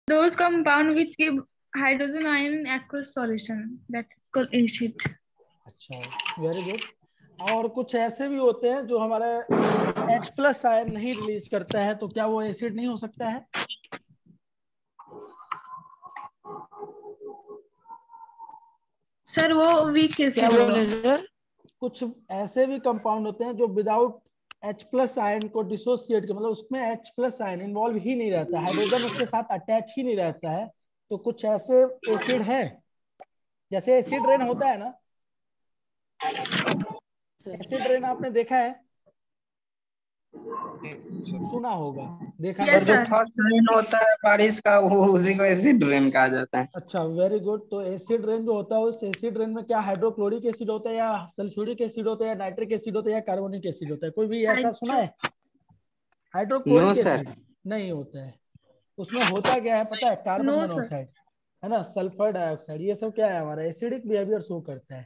Those compound which give hydrogen ion in aqueous solution, that is called acid. अच्छा, very good. और कुछ ऐसे भी होते हैं जो हमारे H+ आयन नहीं रिलीज करता है, तो क्या वो एसिड नहीं हो सकता है? सर वो वीक एसिड बोले सर। कुछ ऐसे भी कंपाउंड होते हैं जो विदाउट H+ आयन को डिसोसिएट कर, मतलब उसमें H+ आयन इन्वॉल्व ही नहीं रहता, हाइड्रोजन उसके साथ अटैच ही नहीं रहता है, तो कुछ ऐसे एसिड है, जैसे एसिड रेन होता है ना, एसिड रेन आपने देखा है, सुना होगा, देखा Yes, नहीं सर जो sir. होगा। फर्स्ट रेन होता है बारिश का, वो उसी को एसिड रेन कहा जाता है। अच्छा, वेरी गुड। तो एसिड रेन जो होता है, उस एसिड रेन में क्या हाइड्रोक्लोरिक एसिड होता है, या सल्फ्यूरिक एसिड होता है, या नाइट्रिक एसिड होता है, या कार्बोनिक एसिड होता है? कोई भी ऐसा सुना है? No hydrochloric sir. एसिड नहीं होता है। उसमें होता क्या है पता है? Carbon No, sir. मोनोऑक्साइड, है ना, सल्फर डाइऑक्साइड, ये सब क्या है, हमारा एसिडिक बिहेवियर शो करता है।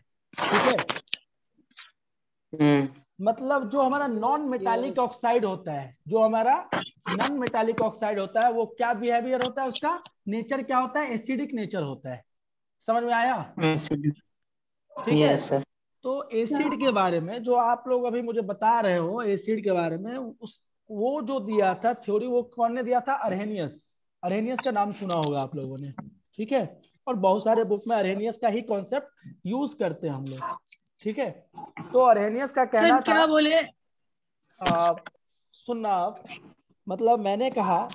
ठीक है, मतलब जो हमारा नॉन मेटालिक ऑक्साइड होता है, जो हमारा नॉन मेटालिक ऑक्साइड होता है, वो क्या बिहेवियर होता है, उसका नेचर क्या होता है? एसिडिक नेचर होता है। समझ में आया? ठीक है। Yes sir. तो एसिड के बारे में जो आप लोग अभी मुझे बता रहे हो, एसिड के बारे में, उस वो जो दिया था थ्योरी, वो कौन ने दिया था? अरहेनियस। अरहेनियस का नाम सुना होगा आप लोगों ने, ठीक है। और बहुत सारे बुक में अरहेनियस का ही कॉन्सेप्ट यूज करते हैं हम लोग, ठीक है। तो अरहेनियस का कहना सर था, क्या बोले? सुनना आप, मतलब मैंने कहा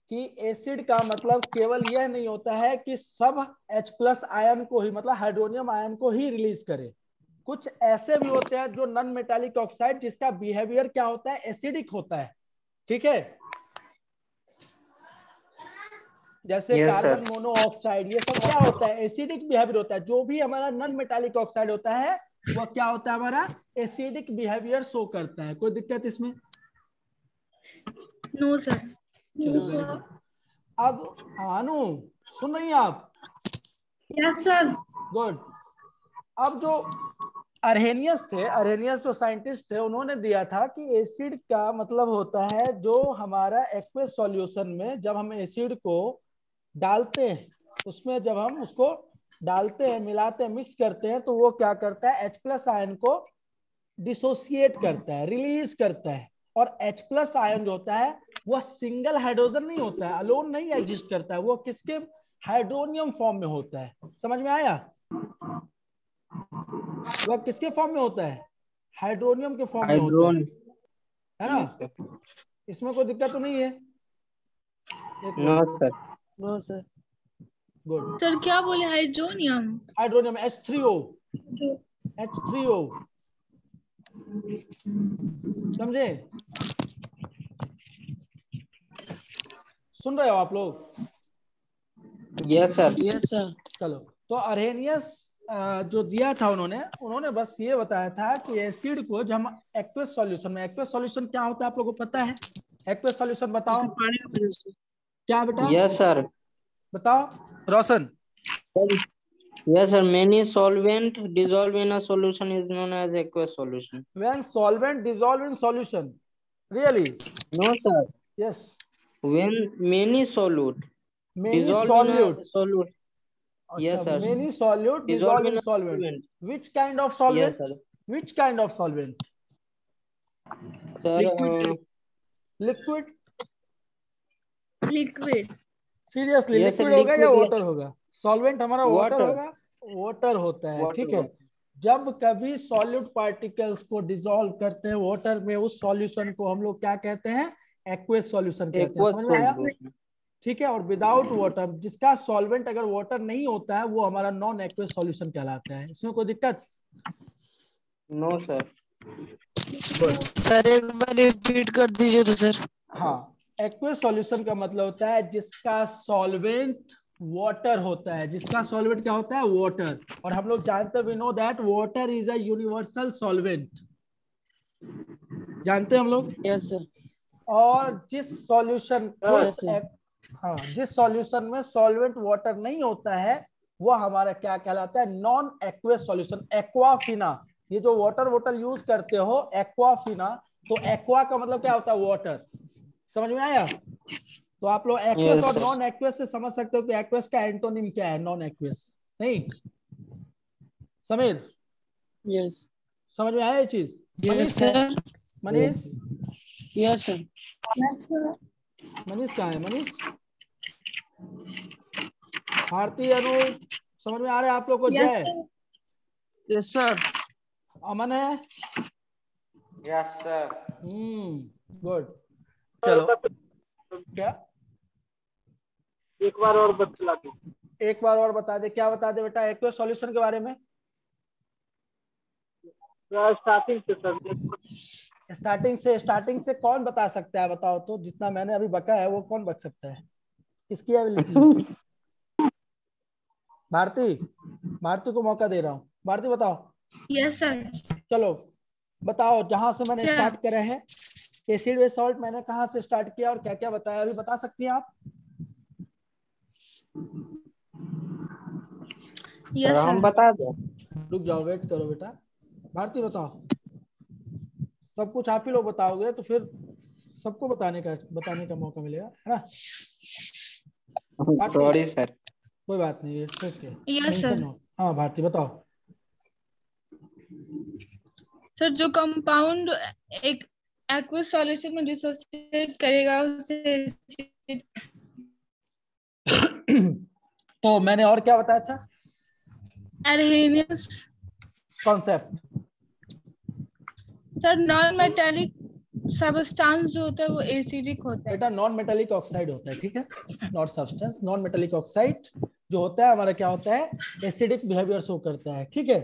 कि एसिड का मतलब केवल यह नहीं होता है कि सब H+ आयन को ही, मतलब हाइड्रोनियम आयन को ही रिलीज करे। कुछ ऐसे भी होते हैं जो नॉन मेटालिक ऑक्साइड, जिसका बिहेवियर क्या होता है? एसिडिक होता है, ठीक है। जैसे यस कार्बन सर। मोनोऑक्साइड, ये सब क्या होता है? एसिडिक बिहेवियर होता है। जो भी हमारा नॉन मेटालिक ऑक्साइड होता है, वह क्या होता है? हमारा एसिडिक बिहेवियर शो करता है। कोई दिक्कत इसमें? No, sir. चलो, वेरी गुड। अब अनु, सुन रही हैं आप? Yes, sir. गुड। अब जो अरहेनियस थे, अरहेनियस जो साइंटिस्ट थे, उन्होंने दिया था कि एसिड का मतलब होता है जो हमारा एक्वस सॉल्यूशन में जब हम एसिड को डालते हैं, उसमें जब हम उसको डालते हैं, मिलाते हैं, मिक्स करते हैं, तो वो क्या करता है? H+ आयन को डिसोसिएट करता है, रिलीज करता है। और H+ आयन जो होता है, वह सिंगल हाइड्रोजन नहीं होता है, अलोन नहीं एग्जिस्ट करता है, वो किसके? हाइड्रोनियम फॉर्म में होता है। समझ में आया? वह किसके फॉर्म में होता है? हाइड्रोनियम के फॉर्म में होता हाइड्रोन। है ना? Yes sir. इसमें कोई दिक्कत तो नहीं है? एक no minute. Sir. No, sir. Good. Sir क्या बोले? हाइड्रोनियम। हाइड्रोनियम H3O, जो H3O, समझे? सुन रहे हो आप लोग? Yes sir. Yes, sir. चलो, तो अरहेनियस जो दिया था उन्होंने उन्होंने बस ये बताया था कि एसिड को जब हम एक्वस सॉल्यूशन में, एक्वस सॉल्यूशन क्या होता है आप लोगों को पता है? एक्वस सॉल्यूशन बताओ, उसमें पानी का वजह से। क्या बेटा? Yes sir. बताओ रोशन। Yes sir, many solvent dissolved in a solution is known as aqueous solution. When solvent dissolve in solution, really? No sir, Yes. when many solute Many dissolve in a solute. solute. अच्छा, Yes sir, many solute dissolve dissolve in in a solvent. solvent. Which kind of Yes solvent? sir. Which kind of solvent? Sir, liquid? Liquid. Seriously yes sir, liquid होगा या liquid water होगा? Solvent हमारा water water. होगा? Water होता है, Water ठीक है। होता जब कभी सॉल्यूट पार्टिकल्स को डिसॉल्व करते हैं वाटर में, उस सॉल्यूशन को हम लोग क्या कहते हैं? एक्वस सॉल्यूशन है। कहते हैं। Aqueous समझ में आया? solution. ठीक है। और विदाउट वाटर, जिसका सॉल्वेंट अगर वाटर नहीं होता है, वो हमारा नॉन एक्वस सॉल्यूशन कहलाता है। इसमें कोई दिक्कत? No sir. गुड। सर एक बार रिपीट कर दीजिए तो सर। हाँ, एक्वस सॉल्यूशन का मतलब होता है जिसका सॉल्वेंट वाटर होता है। जिसका सॉल्वेंट क्या होता है? वाटर। और हम लोग जानते हैं, we know that water is a universal solvent, जानते हैं हम लोग। Yes sir. और जिस सॉल्यूशन, यस सर। हाँ, जिस सॉल्यूशन में सॉल्वेंट वाटर नहीं होता है, वो हमारा क्या कहलाता है? Non aqueous solution. एक्वाफिना, ये जो वाटर बोतल यूज करते हो, एक्वाफिना, तो एक्वा का मतलब क्या होता है? वाटर। समझ में आया? तो आप लोग एक्वेस Yes, और sir. नॉन एक्वेस से समझ सकते हो कि एक्वेस का एंटोनिम क्या है, नॉन एक्वेस। नहीं समीर, यस समझ में आया ये चीज? मनीष है, sir Manish, yes sir Manish कहाँ है? मनीष, भारती, अनु, समझ में आ रहा है आप लोग को? जय, यस सर अमन है? Yes sir. गुड। चलो क्या एक बार और बतला दो। एक बार और बता दे, क्या बता दे बेटा एक्वेस सॉल्यूशन के बारे में? स्टार्टिंग से सर। स्टार्टिंग से कौन बता सकता है? बताओ तो, जितना मैंने अभी बका है वो कौन बक सकता है? किसकी एबिलिटी? भारती, भारती को मौका दे रहा हूँ। भारती बताओ। Yes sir. चलो बताओ, जहां से मैंने क्या? स्टार्ट करा है एसिड बेस सॉल्ट, मैंने कहां से स्टार्ट किया और क्या क्या बताया, अभी बता सकती हैं आप? यस हम सर। बता दो। रुक जाओ, वेट करो बेटा। भारती बताओ। सब कुछ आप ही लोग बताओगे तो फिर सबको बताने का मौका मिलेगा, है ना? Sorry sir. कोई बात नहीं, इट्स ओके। Yes sir. हाँ भारती बताओ। सर जो कंपाउंड एक एक्वस सॉल्यूशन में डिसोसिएट करेगा उसे तो मैंने और क्या बताया था? Arrhenius. Concept. Sir non metallic substance जो होता है वो एसिडिक होता है। बेटा नॉन मेटालिक ऑक्साइड होता है, ठीक है? Not substance, non metallic oxide जो होता है हमारा क्या होता है? एसिडिक बिहेवियर शो करता है, ठीक है?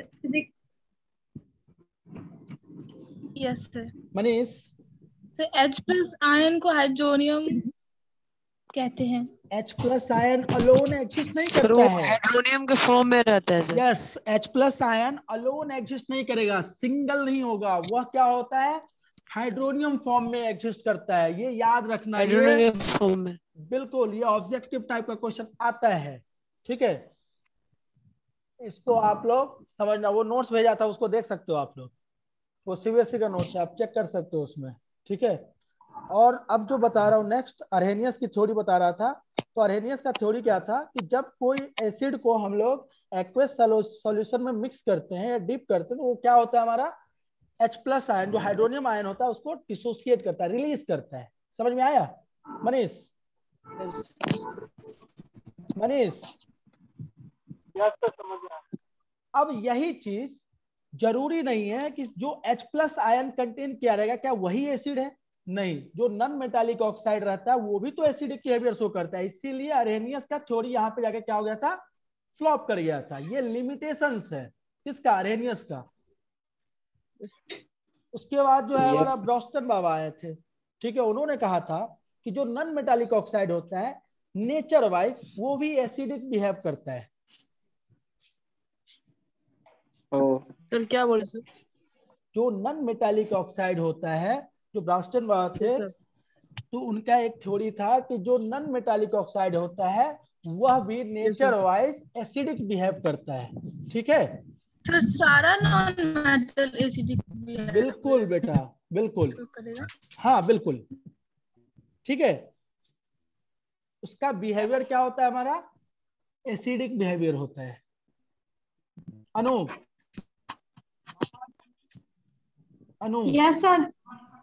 Yes sir. मनीष, तो H+ आयन को हाइड्रोनियम कहते हैं। H+ आयन अलोन एग्जिस्ट नहीं सर करता वो है। हाइड्रोनियम के फॉर्म में रहता है sir. Yes, H+ ion alone exist नहीं करेगा, सिंगल नहीं होगा। वह क्या होता है? हाइड्रोनियम फॉर्म में एग्जिस्ट करता है, ये याद रखना। हाइड्रोनियम ये के फॉर्म में। बिल्कुल, ये ऑब्जेक्टिव टाइप का क्वेश्चन आता है, ठीक है? इसको आप लोग समझना। वो नोट्स भेजा था, उसको देख सकते हो आप लोग, वो सीबीएसई का नोट्स है, आप चेक कर सकते हो उसमें, ठीक है? और अब जो बता रहा हूँ नेक्स्ट, अरहेनियस की थ्योरी बता रहा था। तो अरहेनियस का थ्योरी क्या था कि जब कोई एसिड को हम लोग एक्वस सॉल्यूशन में मिक्स करते हैं या डिप करते हैं तो वो क्या होता है? हमारा H+ आयन जो हाइड्रोनियम आयन होता है उसको डिसोसिएट करता है, रिलीज करता है। समझ में आया मनीष? मनीष समझ में आया। अब यही चीज जरूरी नहीं है कि जो H+ आयन कंटेन किया रहेगा क्या वही एसिड है? नहीं, जो नॉन मेटालिक ऑक्साइड रहता है वो भी तो एसिडिक बिहेवियर शो करता है। इसीलिए अरहेनियस का थ्योरी यहाँ पे जाके क्या हो गया था? फ्लॉप कर गया था। ये लिमिटेशंस है किसका? अरहेनियस का। उसके बाद जो है हमारा ब्रॉस्टन बाबा आए थे, ठीक है? उन्होंने कहा था कि जो नॉन मेटालिक ऑक्साइड होता है नेचर वाइज वो भी एसिडिक बिहेव करता है। सर क्या बोले सर? जो नॉन मेटालिक ऑक्साइड होता है, जो ब्रॉस्टन बाबा थे, तो उनका एक थ्योरी था कि जो नॉन मेटालिक ऑक्साइड होता है वह भी नेचर वाइज एसिडिक बिहेव करता है, ठीक है? तो सारा नॉन मेटल एसिडिक बिल्कुल बेटा, बिल्कुल, करेगा। हाँ बिल्कुल, ठीक है? उसका बिहेवियर क्या होता है? हमारा एसिडिक बिहेवियर होता है। अनु, अनु यस सर।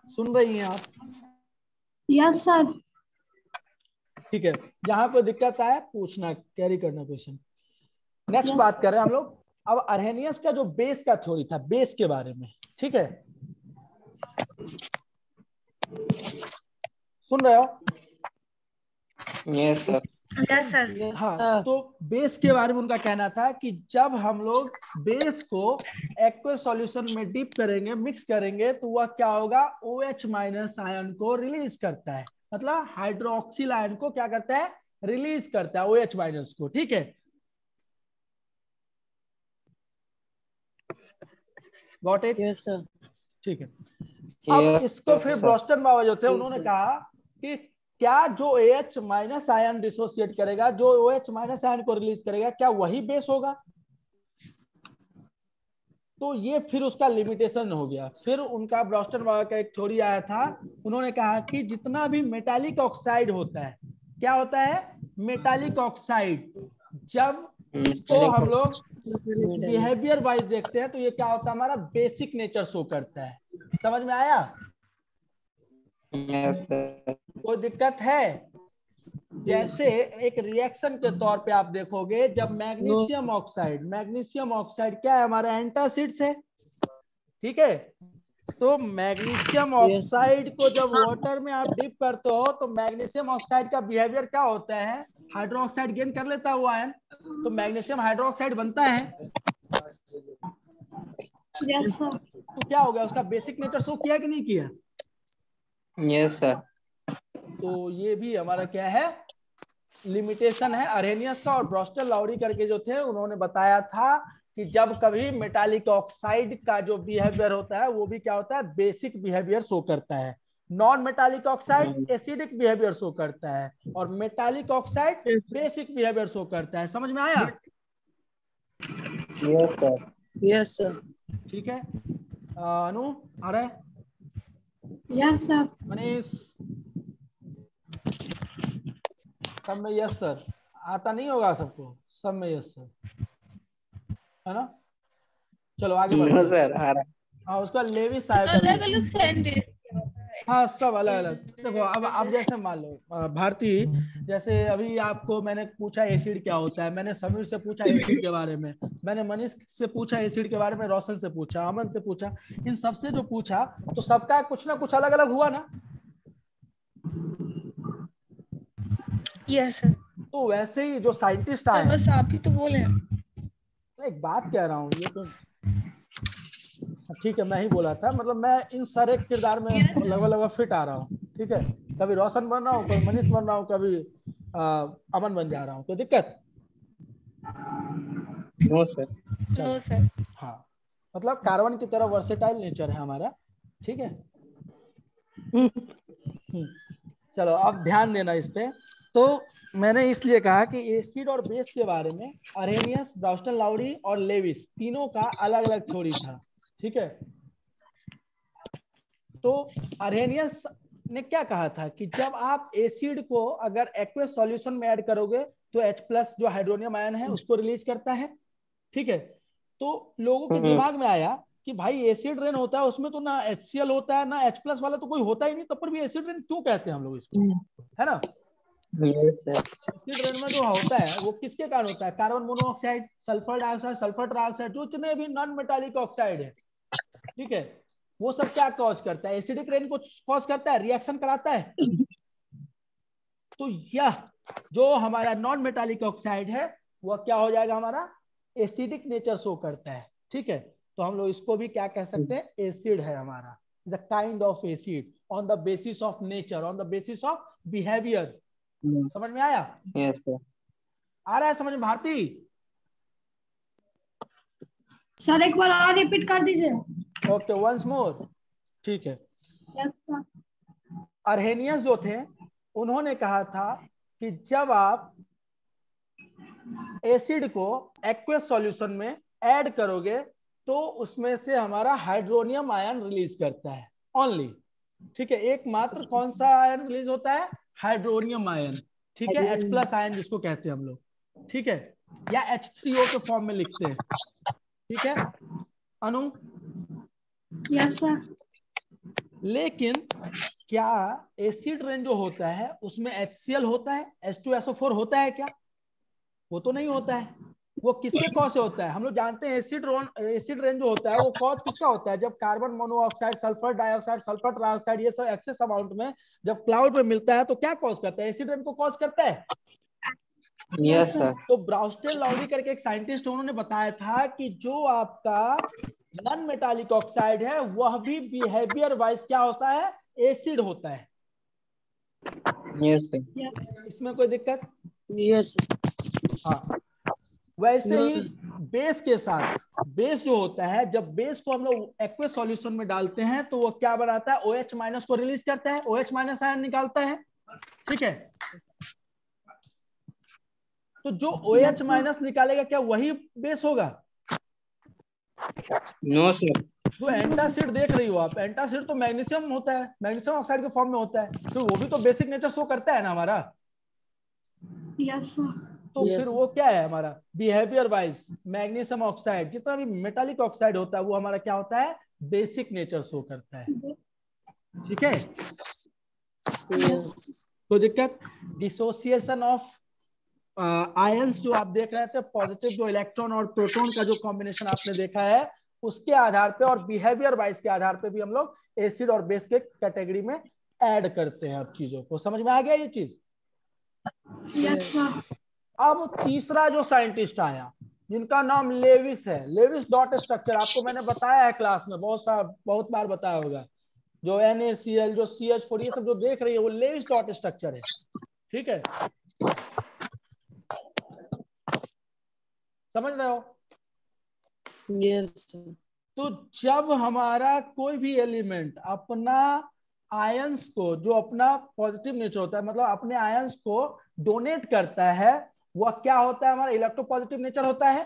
सुन रही हैं आप? Yes sir. ठीक है, जहां कोई दिक्कत आए पूछना, कैरी करना क्वेश्चन। Next Yes. बात कर रहे हैं हम लोग अब अरहेनियस का जो बेस का थ्योरी था, बेस के बारे में, ठीक है? सुन रहे हो? Yes sir. Yes sir. हाँ, तो बेस के बारे में उनका कहना था कि जब हम लोग बेस को एक्वस सॉल्यूशन में डिप करेंगे, मिक्स करेंगे, तो वह क्या होगा? OH- आयन को रिलीज करता है, मतलब हाइड्रोक्सिल आयन को क्या करता है? रिलीज करता है OH- को, ठीक है? Got it? Yes sir. ठीक है। अब इसको फिर ब्रॉस्टन बाबा जो थे उन्होंने कहा कि क्या जो OH- आयन डिसोसिएट करेगा, जो OH- आयन को रिलीज करेगा, क्या वही बेस होगा? तो ये फिर उसका लिमिटेशन हो गया। फिर उनका ब्रॉस्टन बाबा का एक थ्योरी आया था, उन्होंने कहा कि जितना भी मेटालिक ऑक्साइड होता है क्या होता है, मेटालिक ऑक्साइड। जब इसको हम लोग बिहेवियर वाइज देखते हैं तो ये क्या होता है, हमारा बेसिक नेचर शो करता है। समझ में आया? Yes sir. कोई दिक्कत है? जैसे एक रिएक्शन के तौर पे आप देखोगे, जब मैग्नीशियम ऑक्साइड क्या है, हमारा एंटासिड्स है, ठीक है। तो मैग्नीशियम ऑक्साइड को जब वाटर में आप डिप करते हो तो मैग्नीशियम ऑक्साइड का बिहेवियर क्या होता है, हाइड्रोक्साइड गेन कर लेता है वो आयन, तो मैग्नीशियम हाइड्रोक्साइड बनता है। Yes sir. तो क्या हो गया, उसका बेसिक नेचर शो किया कि नहीं किया? Yes sir. तो ये भी हमारा क्या है, लिमिटेशन है अरेनियस का। और ब्रॉस्टल लाउरी करके जो थे उन्होंने बताया था कि जब कभी मेटालिक ऑक्साइड का जो बिहेवियर होता है वो भी क्या होता है, बेसिक बिहेवियर शो करता है। Non metallic oxide acidic behaviour show करता है और metallic oxide basic behaviour show करता है। समझ में आया? Yes sir. Yes sir. ठीक है। अनु आ रहा है? Yes sir. मनीष? सब में यस सर। आता नहीं होगा सबको? सब में यस सर, है ना? चलो आगे बढ़ते हैं। सर आ रहा है। हाँ, उसका लेविस आया अलग अलग सेंटेंस। हाँ, सब अलग अलग। देखो अब जैसे मान लो भारती, जैसे अभी आपको मैंने पूछा एसिड क्या होता है, मैंने समीर से पूछा एसिड के बारे में, मैंने मनीष से पूछा एसिड के बारे में, रोशन से पूछा, अमन से पूछा, इन सबसे जो पूछा तो सबका कुछ ना कुछ अलग अलग हुआ ना? Yes sir. तो वैसे ही जो साइंटिस्ट आए, बस आप ही तो बोले। एक बात कह रहा हूँ, ये तो ठीक है मैं ही बोला था, मतलब मैं इन सारे किरदार में लगभग लगभग फिट आ रहा हूँ, ठीक है। कभी रोशन बन रहा हूँ, कभी मनीष बन रहा हूँ, कभी अमन बन जा रहा हूँ। कोई दिक्कत? No sir. No sir. हाँ, मतलब कार्बन की तरह वर्सेटाइल नेचर है हमारा, ठीक है। चलो अब ध्यान देना इस पे। तो मैंने इसलिए कहा कि एसिड और बेस के बारे में अरेनियस, ब्राउस्टन लाउरी और लेविस तीनों का अलग अलग थ्योरी था, ठीक है। तो अरेनियस ने क्या कहा था कि जब आप एसिड को अगर एक्वस सॉल्यूशन में ऐड करोगे तो H+ जो हाइड्रोनियम आयन है उसको रिलीज करता है, ठीक है। तो लोगों के दिमाग में आया कि भाई एसिड रेन होता है, उसमें तो ना HCl होता है, ना H+ वाला तो कोई होता ही नहीं, तब पर भी एसिड रेन क्यों कहते हैं हम लोग इसको, है ना? एसिड रेन में जो होता है वो किसके कारण होता है, carbon monoxide, sulphur dioxide, sulphur trioxide, जो जितने भी नॉन मेटालिक ऑक्साइड है, ठीक है, वो सब क्या कॉज करता है, एसिडिक रेन को कॉज करता है, रिएक्शन कराता है। तो यह जो हमारा नॉन मेटालिक ऑक्साइड है वह क्या हो जाएगा, हमारा एसिडिक नेचर शो करता है, ठीक है। तो हम लोग इसको भी क्या कह सकते हैं, एसिड है हमारा, is a kind of acid on the basis of nature, on the basis of behaviour. समझ में आया? Yes sir. आ रहा है समझ में भारती? सर एक बार और रिपीट कर दीजिए। ओके, वंस मोर, ठीक है। Yes sir. अरहेनियस जो थे उन्होंने कहा था कि जब आप एसिड को एक्वस सॉल्यूशन में ऐड करोगे तो उसमें से हमारा हाइड्रोनियम आयन रिलीज करता है ओनली, ठीक है। एकमात्र कौन सा आयन रिलीज होता है, हाइड्रोनियम आयन, ठीक है, H+ आयन जिसको कहते हैं हम लोग, ठीक है, या H3O के फॉर्म में लिखते हैं, ठीक है। अनु? Yes sir. लेकिन क्या एसिड रेन जो होता है उसमें HCl होता है, H2SO4 होता है क्या? वो तो नहीं होता है। वो किसके कॉज से होता है, हम लोग जानते हैं एसिड रेन जो होता है वो कॉज किसका होता है, जब carbon monoxide, sulphur dioxide, sulphur trioxide ये सब एक्सेस अमाउंट में जब क्लाउड में मिलता है तो क्या कॉज करता है, एसिड रेन को कॉज करता है। Yes sir. तो ब्राउस्टन लाउरी करके एक साइंटिस्ट उन्होंने बताया था कि जो आपका नॉन मेटालिक ऑक्साइड है वह भी बिहेवियर वाइज क्या होता है, एसिड होता है। Yes sir. इसमें कोई दिक्कत? यस। हाँ, वैसे ही बेस के साथ, बेस जो होता है जब बेस को हम लोग एक्वस सॉल्यूशन में डालते हैं तो वो क्या बनाता है, OH- को रिलीज करता है, OH- आयन निकालता है, ठीक है। तो जो OH- निकालेगा क्या वही बेस होगा? No sir. जो एंटासिड देख रही हो आप, एंटासिड तो मैग्नीशियम होता है, मैग्नीशियम ऑक्साइड के फॉर्म में होता है, तो वो भी तो बेसिक नेचर शो करता है ना हमारा। Yes sir. तो फिर वो क्या है हमारा बिहेवियर वाइज मैग्नीशियम ऑक्साइड, जितना भी मेटालिक ऑक्साइड होता है वो हमारा क्या होता है, बेसिक नेचर शो करता है। ठीक है, तो दिक्कत डिसोसिएशन ऑफ आयंस जो आप देख रहे थे, पॉजिटिव जो इलेक्ट्रॉन और प्रोटॉन का जो कॉम्बिनेशन आपने देखा है, उसके आधार पे और बिहेवियर वाइज के आधार पे भी हम लोग एसिड और बेस के कैटेगरी में ऐड करते हैं। अब चीजों को समझ में आ गया ये चीज? Yes sir. अब तीसरा जो साइंटिस्ट आया जिनका नाम लेविस है, लेविस डॉट स्ट्रक्चर आपको मैंने बताया है क्लास में, बहुत बार बताया होगा। जो NaCl, जो CH4, ये सब जो देख रही है वो लेविस डॉट स्ट्रक्चर है। ठीक है, समझ रहे हो? यस। तो जब हमारा कोई भी एलिमेंट अपना आयंस को, जो अपना पॉजिटिव नेचर होता है, मतलब अपने आयंस को डोनेट करता है, वह क्या होता है, हमारा इलेक्ट्रोपॉजिटिव नेचर होता है।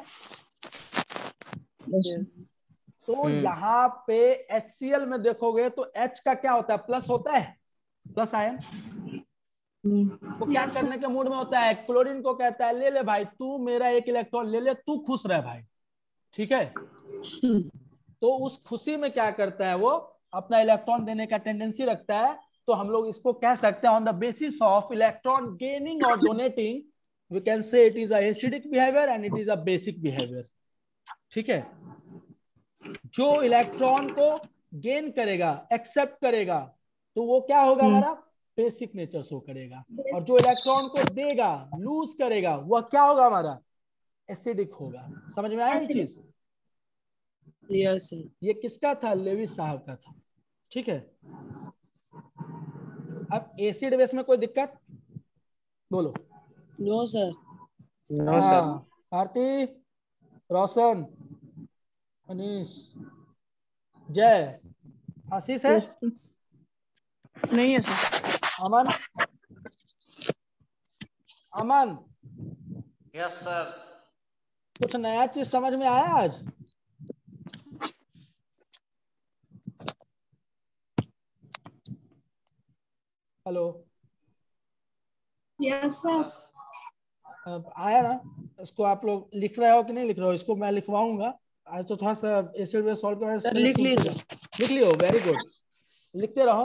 तो यहाँ पे HCl में देखोगे तो H का क्या होता है, प्लस होता है, प्लस आयन। वो क्या करने के मूड में होता है, क्लोरीन को कहता है ले ले भाई तू मेरा एक इलेक्ट्रॉन ले ले, तू खुश रह भाई। ठीक है, तो उस खुशी में क्या करता है, वो अपना इलेक्ट्रॉन देने का टेंडेंसी रखता है। तो हम लोग इसको कह सकते हैं on the basis of electron gaining और donating, we can say it is a acidic behaviour and it is a basic behaviour. ठीक है, जो इलेक्ट्रॉन को गेन करेगा, एक्सेप्ट करेगा, तो वो क्या होगा, हमारा बेसिक नेचर शो करेगा। और जो इलेक्ट्रॉन को देगा, लूज करेगा, वह क्या होगा, हमारा एसिडिक होगा। समझ में आया ये चीज? यस। ये किसका था, लेविस साहब का था। ठीक है, अब एसिड बेस में कोई दिक्कत बोलो? No sir. No sir. Bharti, Roshan, Anish, Jay, Ashish है? नहीं है sir. Aman, Aman, yes sir. कुछ नया चीज समझ में आया आज? Hello, yes sir. आया ना? इसको आप लोग लिख रहे हो कि नहीं लिख रहे हो? इसको मैं लिखवाऊंगा आज, तो थोड़ा सा एसिड बेस सॉल्व करना लिख लिए। लिख लियो, वेरी गुड, लिखते रहो,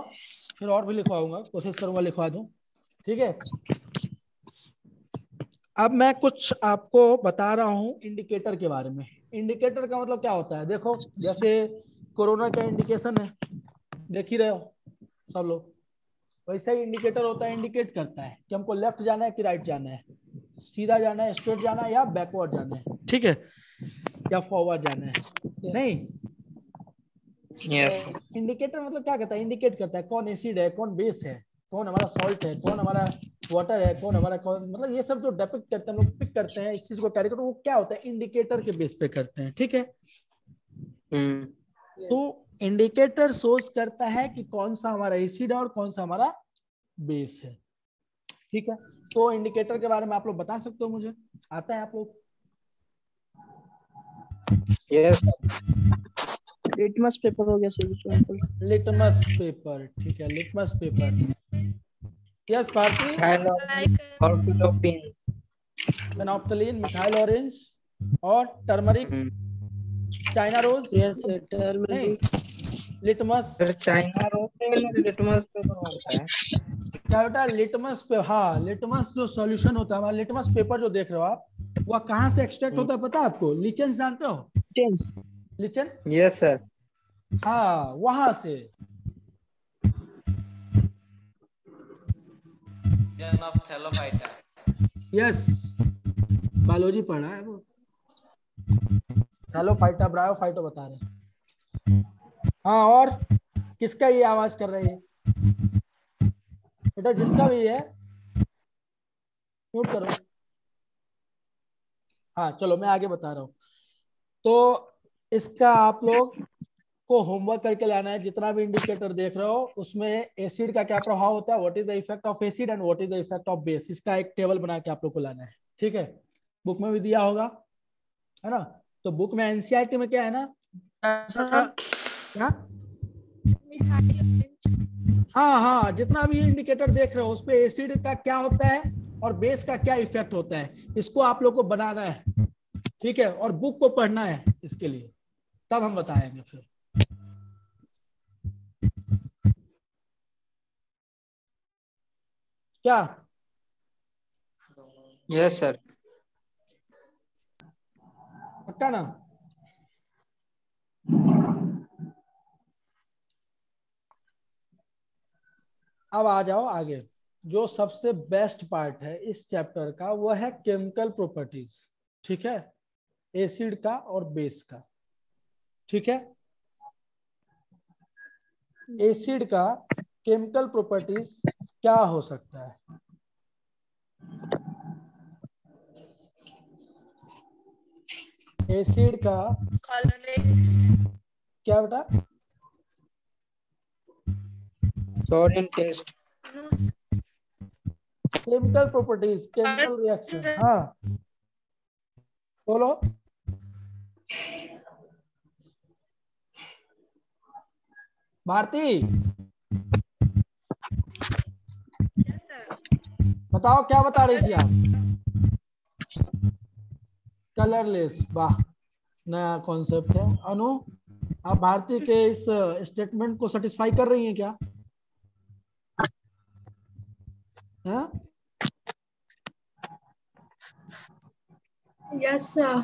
फिर और भी लिखवाऊंगा, कोशिश करूंगा लिखवा दूं। ठीक है, अब मैं कुछ आपको बता रहा हूं इंडिकेटर के बारे में। इंडिकेटर का मतलब क्या होता है, देखो जैसे कोरोना का इंडिकेशन है, देख ही रहे हो सब लोग, वैसा ही इंडिकेटर होता है, इंडिकेट करता है कि हमको लेफ्ट जाना है कि राइट जाना है, सीधा जाना है, स्ट्रेट जाना है या बैकवर्ड जाना है। ठीक है, या फॉरवर्ड जाना है, नहीं? यस। इंडिकेटर मतलब क्या करता है, इंडिकेट करता है कौन एसिड है, कौन बेस है, कौन हमारा सॉल्ट है, कौन हमारा वाटर है, कौन हमारा कौन, मतलब ये सब जो डिपिक्ट करते हैं, हम लोग पिक करते हैं इस चीज को कैरी करते हैं, वो क्या होता है, इंडिकेटर के बेस पे करते हैं। ठीक है, तो इंडिकेटर सोर्स करता है कि कौन सा हमारा एसिड है और कौन सा हमारा बेस है। ठीक है, तो इंडिकेटर के बारे में आप लोग बता सकते हो, मुझे आता है आप लोग? यस। लिटमस पेपर हो गया सर। लिटमस पेपर, ठीक है, litmus paper. Yes Bharti. Phenolphthalein, methyl orange और turmeric, China rose. Yes sir, turmeric. Litmus, China rose litmus paper होता है क्या बेटा, लिटमस पे, हाँ लिटमस जो सॉल्यूशन होता है हमारा, लिटमस पेपर जो देख रहे हो आप, वह कहाँ से एक्सट्रैक्ट होता है पता है आपको? लिचन जानते हो? Lichen, yes sir. हाँ वहां से। यस, बायोलॉजी पढ़ा है वो, थैलोफाइटा, ब्रायोफाइटा बता रहे। हाँ, और किसका ये आवाज कर रही है बेटा? जिसका भी है नोट करो। हाँ चलो मैं आगे बता रहा हूँ। तो इसका आप लोग को होमवर्क करके लाना है, जितना भी इंडिकेटर देख रहे हो उसमें एसिड का क्या प्रभाव होता है, what is the effect of acid and what is the effect of base, इसका एक टेबल बना के आप लोग को लाना है। ठीक है, बुक में भी दिया होगा, है ना? तो बुक में एनसीईआरटी में क्या है ना, क्या? हाँ हाँ, जितना भी इंडिकेटर देख रहे हो उस पे एसिड का क्या होता है और बेस का क्या इफेक्ट होता है, इसको आप लोग को बनाना है, ठीक है, और बुक को पढ़ना है इसके लिए, तब हम बताएंगे फिर। क्या? Yes sir. पक्का ना? अब आ जाओ आगे। जो सबसे बेस्ट पार्ट है इस चैप्टर का वो है केमिकल प्रॉपर्टीज, ठीक है, एसिड का और बेस का, ठीक है। एसिड का केमिकल प्रॉपर्टीज क्या हो सकता है? एसिड का क्या बेटा? Sodium test. Chemical properties, chemical reaction, हाँ बोलो। भारती बताओ क्या बता रही थी आप? कलरलेस, वाह, नया कॉन्सेप्ट है। अनु, आप भारती के इस स्टेटमेंट को सेटिस्फाई कर रही हैं क्या? हाँ? Yes sir.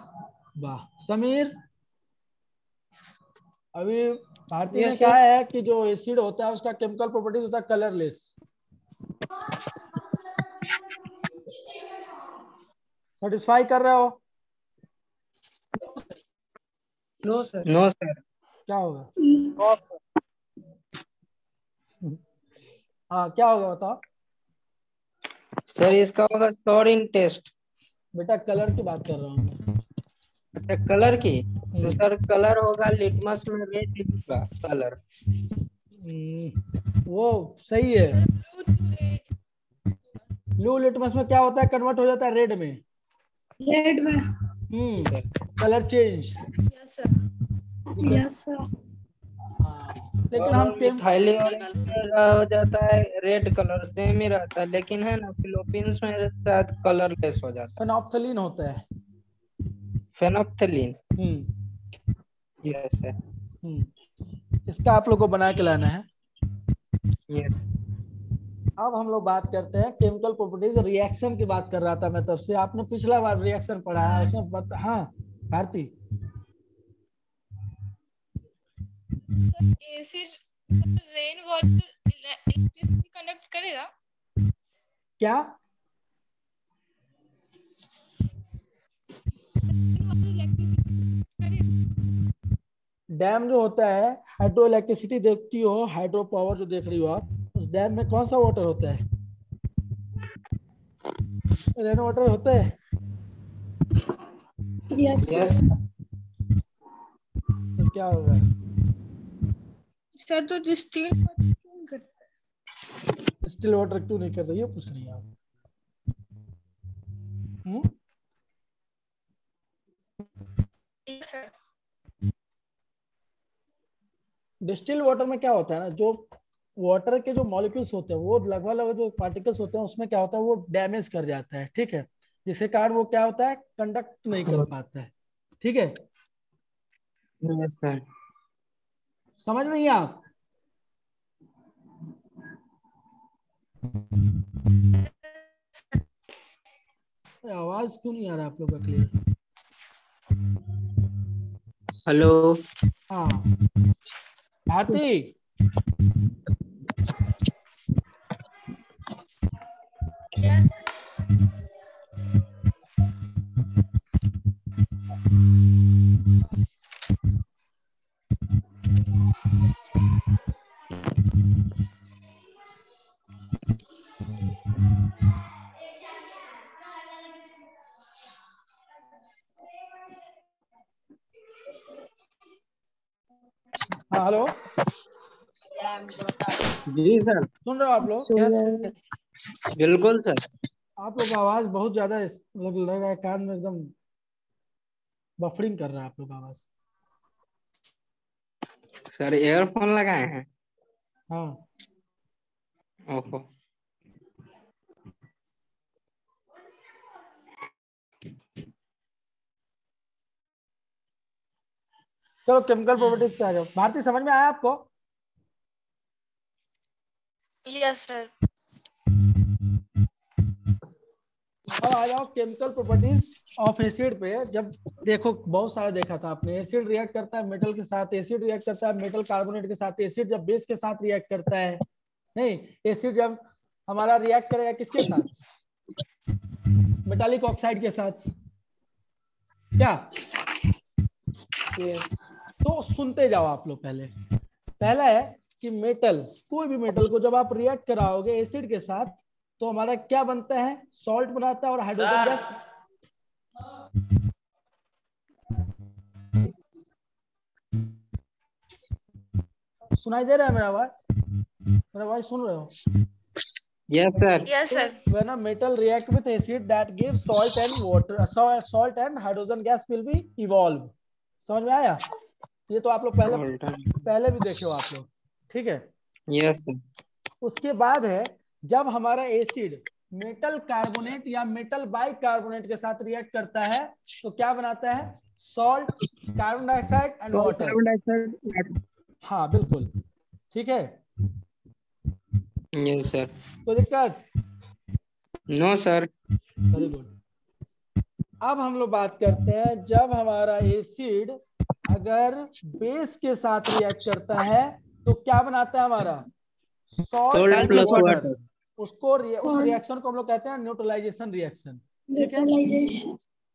वाह। समीर, अभी भारती ने Yes, sir. कहा है कि जो एसिड होता है उसका केमिकल प्रॉपर्टीज होता है कलरलेस, सेटिस्फाई कर रहे हो? No, sir. No sir. क्या होगा? No sir. हाँ क्या होगा बताओ? सर इसका होगा सोडियम टेस्ट। बेटा कलर की बात कर रहा हूँ मैं। अच्छा कलर की, तो सर कलर होगा लिटमस में रेड का कलर। वो सही है। ब्लू लिटमस में क्या होता है, कन्वर्ट हो जाता है रेड में। रेड में। Colour change. Yes sir. लेकिन और हम मिथाइल हो जाता है रेड कलर, सेम ही रहता है, लेकिन है ना फिलीपींस में शायद कलरलेस हो जाता फेनोप्थलीन होता है। है। फेनोप्थलीन। Yes sir. इसका आप लोग को बना के लाना है। यस। अब हम लोग बात करते हैं केमिकल प्रॉपर्टीज, रिएक्शन की बात कर रहा था मैं तब से, आपने पिछला बार रिएक्शन पढ़ा है उसमें हाँ Bharati. Acid rain water electricity conduct करेगा क्या? डैम जो होता है, हाइड्रो इलेक्ट्रिसिटी देखती हो, हाइड्रो पावर जो देख रही हो आप, उस डैम में कौन सा वाटर होता है? रेन वाटर होता है। यस। तो क्या होगा? सर तो डिस्टिल स्टिल वाटर क्यों नहीं कर रही है, पूछ रही है आप? डिस्टिल वाटर में क्या होता है ना, जो वाटर के जो मॉलिक्यूल्स होते हैं वो लगभग लगभग जो पार्टिकल्स होते हैं उसमें क्या होता है, वो डैमेज कर जाता है, ठीक है, जिसके कारण वो क्या होता है, कंडक्ट नहीं कर पाता है, ठीक है। Yes sir. समझ नहीं है आप? आवाज क्यों नहीं आ रहा आप लोग का क्लियर? हेलो। हाँ भारती, हाँ हेलो, जी सर। सुन रहे हो आप लोग? Yes, sir. बिल्कुल सर। आप लोग का आवाज बहुत ज्यादा लग रहा है कान में, एकदम बफरिंग कर रहा है आप लोग का आवाज। सर ईयरफोन लगाए हैं। हाँ ओहो। चलो केमिकल प्रॉपर्टीज पे आ जाओ। भारती समझ में आया आपको? Yes sir. अब आ जाओ केमिकल प्रॉपर्टीज ऑफ एसिड पे। जब देखो बहुत सारा देखा था आपने, एसिड रिएक्ट करता है मेटल के साथ, एसिड रिएक्ट करता है मेटल कार्बोनेट के साथ, एसिड जब बेस के साथ रिएक्ट करता है, नहीं एसिड जब हमारा रिएक्ट करेगा किसके साथ? मेटालिक ऑक्साइड के साथ, क्या? तो सुनते जाओ आप लोग। पहला है कि मेटल, कोई भी मेटल को जब आप रिएक्ट कराओगे एसिड के साथ तो हमारा क्या बनता है? सॉल्ट बनाता है और हाइड्रोजन गैस। सुनाई दे रहा है मेरा आवाज? मेरा आवाज सुन रहे हो? Yes sir. Yes sir. When a metal react with acid that gives salt and water, salt and hydrogen gas will be evolve. समझ में आया? ये तो आप लोग पहले भी देखे हो आप लोग, ठीक है? Yes sir. उसके बाद है जब हमारा एसिड मेटल कार्बोनेट या मेटल बाई कार्बोनेट के साथ रिएक्ट करता है तो क्या बनाता है? Salt, carbon dioxide and water. हाँ बिल्कुल, ठीक है। Yes sir. कोई दिक्कत? No sir. Very good. अब हम लोग बात करते हैं जब हमारा एसिड अगर बेस के साथ रिएक्ट करता है तो क्या बनाता है हमारा? Salt plus water. उसको उस रिएक्शन को हम लोग कहते हैं न्यूट्रलाइजेशन रिएक्शन, ठीक है?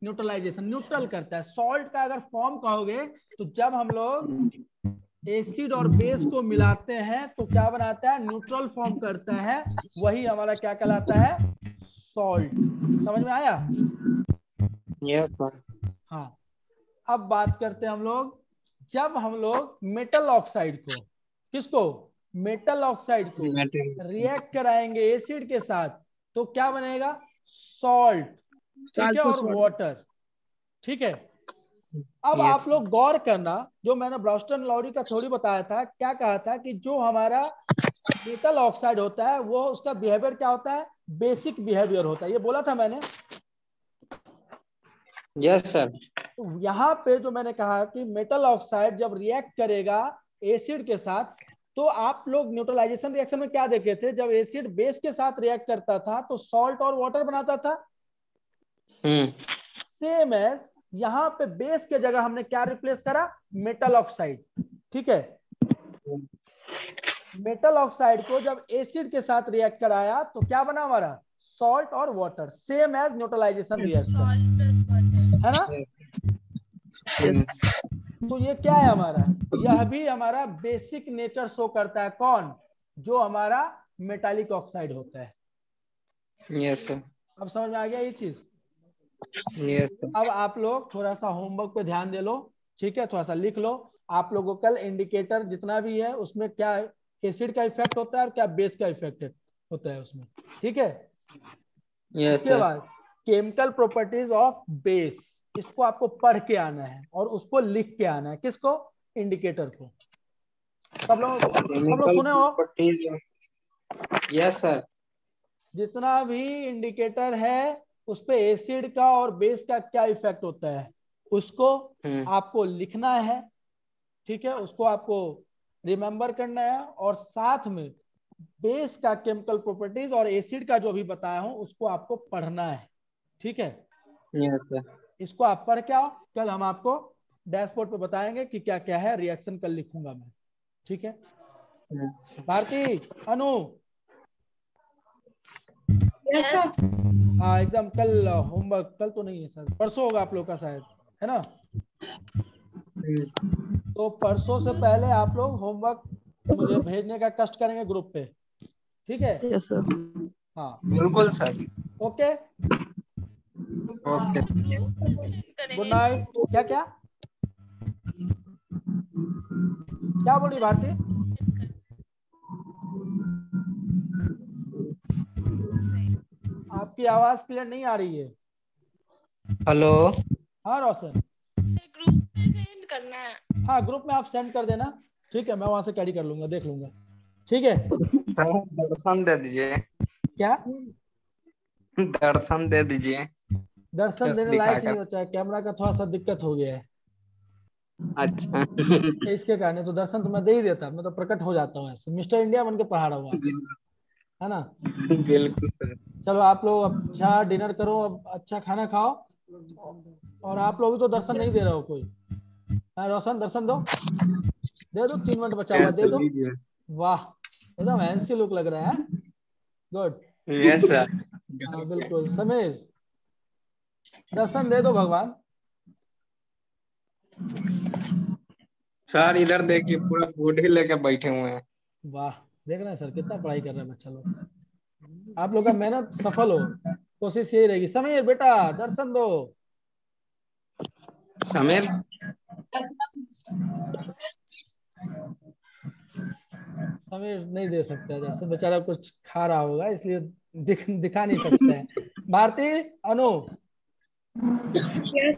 न्यूट्रलाइजेशन, न्यूट्रल करता है। सॉल्ट का अगर फॉर्म कहोगे तो जब हम लोग एसिड और बेस को मिलाते हैं तो क्या बनाता है? न्यूट्रल फॉर्म करता है, वही हमारा क्या कहलाता है? सॉल्ट। समझ में आया? Yes sir. हाँ। अब बात करते हैं हम लोग जब हम लोग मेटल ऑक्साइड को, किसको? मेटल ऑक्साइड को रिएक्ट कराएंगे एसिड के साथ तो क्या बनेगा? सॉल्ट, ठीक है, और वाटर, ठीक है। अब आप लोग गौर करना, जो मैंने ब्राउस्टन लॉरी का थ्योरी बताया था, क्या कहा था कि जो हमारा मेटल ऑक्साइड होता है वो उसका बिहेवियर क्या होता है? बेसिक बिहेवियर होता है, ये बोला था मैंने। Yes sir. यहाँ पे जो मैंने कहा कि मेटल ऑक्साइड जब रिएक्ट करेगा एसिड के साथ तो आप लोग न्यूट्रलाइजेशन रिएक्शन में क्या देखे थे? जब एसिड बेस के साथ रिएक्ट करता था तो सॉल्ट और वाटर बनाता था। सेम एज यहाँ पे बेस के जगह हमने क्या रिप्लेस करा? मेटल ऑक्साइड, ठीक है। मेटल ऑक्साइड को जब एसिड के साथ रिएक्ट कराया तो क्या बना हमारा? सॉल्ट और water, same as neutralisation reaction, है ना? तो ये क्या है हमारा? यह भी हमारा बेसिक नेचर शो करता है। कौन? जो हमारा मेटालिक ऑक्साइड होता है। Yes sir. अब समझ में आ गया ये चीज? Yes sir. अब आप लोग थोड़ा सा होमवर्क पे ध्यान दे लो, ठीक है? थोड़ा सा लिख लो। आप लोगों को कल इंडिकेटर जितना भी है उसमें क्या एसिड का इफेक्ट होता है और क्या बेस का इफेक्ट होता है उसमें, ठीक है? उसके बाद केमिकल प्रॉपर्टीज ऑफ बेस, इसको आपको पढ़ के आना है और उसको लिख के आना है। किसको? इंडिकेटर को। सब लोग सुने हो? Yes sir. जितना भी इंडिकेटर है उस पे एसिड का और बेस का क्या इफेक्ट होता है उसको आपको लिखना है, ठीक है? उसको आपको रिमेंबर करना है और साथ में बेस का केमिकल प्रॉपर्टीज और एसिड का जो भी बताया हूं उसको आपको पढ़ना है, ठीक है? Yes sir. इसको आप पढ़ के आओ, कल हम आपको डैशबोर्ड पे बताएंगे कि क्या क्या है। रिएक्शन कल लिखूंगा मैं, ठीक है? भारती, अनु, यस सर। हाँ एकदम कल होमवर्क, कल तो नहीं है सर, परसों होगा आप लोग का शायद, है ना? तो परसों से पहले आप लोग होमवर्क मुझे भेजने का कष्ट करेंगे ग्रुप पे, ठीक है? Yes sir. हाँ बिल्कुल sir. Okay okay. Good night. क्या क्या क्या बोली भारती? आपकी आवाज क्लियर नहीं आ रही है। हेलो। हाँ रोशन, ग्रुप में सेंड करना है। हाँ ग्रुप में आप सेंड कर देना, ठीक है? मैं वहां से कैरी कर लूंगा, देख लूंगा, ठीक है? दर्शन दे दीजिए। क्या दर्शन दे दीजिए? दर्शन देने लायक नहीं होता है, कैमरा का थोड़ा सा दिक्कत हो गया है। अच्छा। इसके कारण तो दर्शन तो मैं दे ही देता, मैं तो प्रकट हो जाता हूँ ऐसे, मिस्टर इंडिया बन के पहाड़ हुआ, है ना। बिल्कुल सर। चलो आप लोग अच्छा डिनर करो, अब अच्छा खाना खाओ, और आप लोग भी तो दर्शन नहीं दे रहे हो कोई। हाँ रोशन दर्शन दो, दे दो, 3 मिनट बचा हुआ है, दे दो। लीजिए। वाह एकदम हैंसी लुक लग रहा है, गुड। Yes sir. हाँ बिल्कुल। समीर दर्शन दे दो भगवान। सर इधर देखिए पूरा बॉडी लेके बैठे हुए हैं। वाह देख रहे हैं सर कितना पढ़ाई कर रहे हैं बच्चा लोग, आप लोग का मेहनत सफल हो, कोशिश यही रहेगी। समीर बेटा दर्शन दो। समीर समीर नहीं दे सकता, जैसे बेचारा कुछ खा रहा होगा इसलिए दिखा नहीं सकता है। भारती, अनु, Yes,